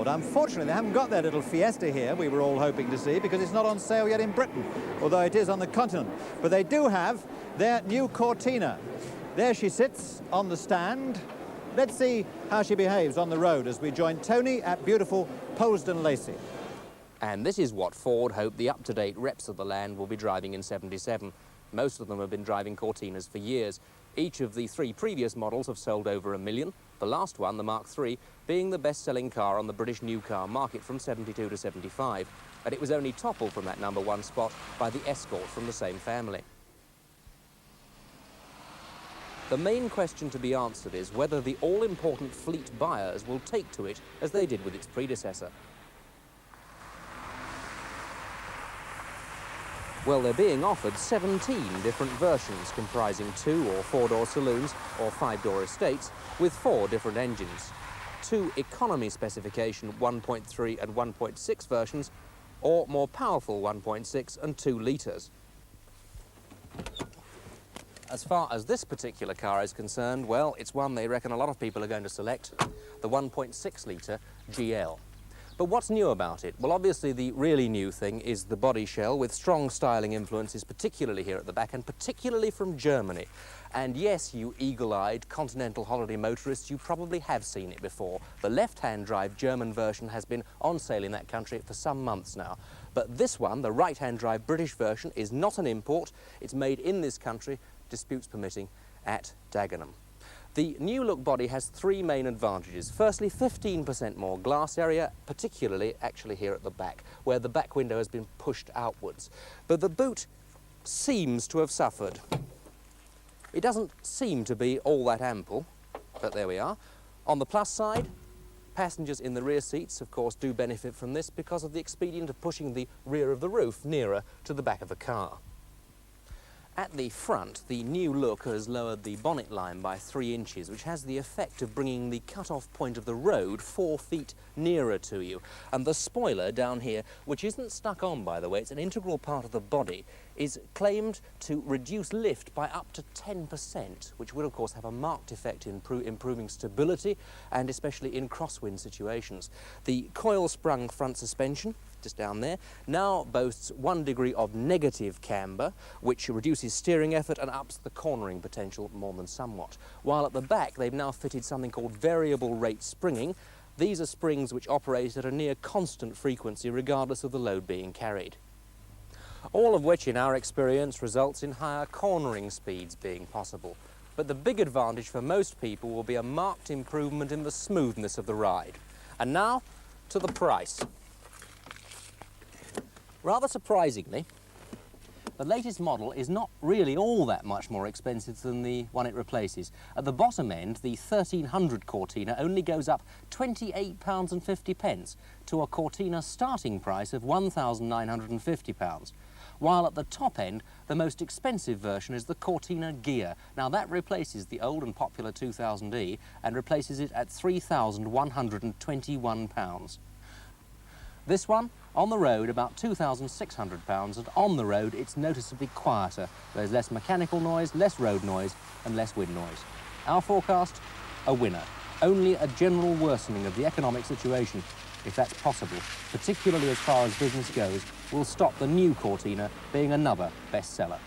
sold. Unfortunately, they haven't got their little Fiesta here we were all hoping to see, because it's not on sale yet in Britain, although it is on the continent. But they do have their new Cortina. There she sits on the stand. Let's see how she behaves on the road as we join Tony at beautiful Polesden Lacey. And this is what Ford hoped the up-to-date reps of the land will be driving in '77. Most of them have been driving Cortinas for years. Each of the 3 previous models have sold over 1 million. The last one, the Mark III, being the best-selling car on the British new car market from '72 to '75. But it was only toppled from that #1 spot by the Escort from the same family. The main question to be answered is whether the all-important fleet buyers will take to it as they did with its predecessor. Well, they're being offered 17 different versions comprising 2- or 4-door saloons or 5-door estates with 4 different engines. 2 economy specification 1.3 and 1.6 versions, or more powerful 1.6 and 2 litres. As far as this particular car is concerned, well, it's one they reckon a lot of people are going to select, the 1.6 litre GL. But what's new about it? Well, obviously the really new thing is the body shell with strong styling influences, particularly here at the back and particularly from Germany. And yes, you eagle-eyed continental holiday motorists, you probably have seen it before. The left-hand drive German version has been on sale in that country for some months now. But this one, the right-hand drive British version, is not an import. It's made in this country, disputes permitting, at Dagenham. The new look body has 3 main advantages. Firstly, 15% more glass area, particularly actually here at the back, where the back window has been pushed outwards. But the boot seems to have suffered. It doesn't seem to be all that ample, but there we are. On the plus side, passengers in the rear seats, of course, do benefit from this because of the expedient of pushing the rear of the roof nearer to the back of the car. At the front, the new look has lowered the bonnet line by 3 inches, which has the effect of bringing the cut-off point of the road 4 feet nearer to you. And the spoiler down here, which isn't stuck on, by the way, it's an integral part of the body, is claimed to reduce lift by up to 10%, which will, of course, have a marked effect in improving stability and especially in crosswind situations. The coil-sprung front suspension, just down there, now boasts 1 degree of negative camber, which reduces steering effort and ups the cornering potential more than somewhat. While at the back, they've now fitted something called variable rate springing. These are springs which operate at a near constant frequency regardless of the load being carried. All of which, in our experience, results in higher cornering speeds being possible. But the big advantage for most people will be a marked improvement in the smoothness of the ride. And now, to the price. Rather surprisingly, the latest model is not really all that much more expensive than the one it replaces. At the bottom end, the 1300 Cortina only goes up £28.50 to a Cortina starting price of £1,950. While at the top end, the most expensive version is the Cortina Gear. Now that replaces the old and popular 2000E and replaces it at £3,121. This one, on the road, about £2,600, and on the road, it's noticeably quieter. There's less mechanical noise, less road noise, and less wind noise. Our forecast, a winner. Only a general worsening of the economic situation, if that's possible, particularly as far as business goes, will stop the new Cortina being another bestseller.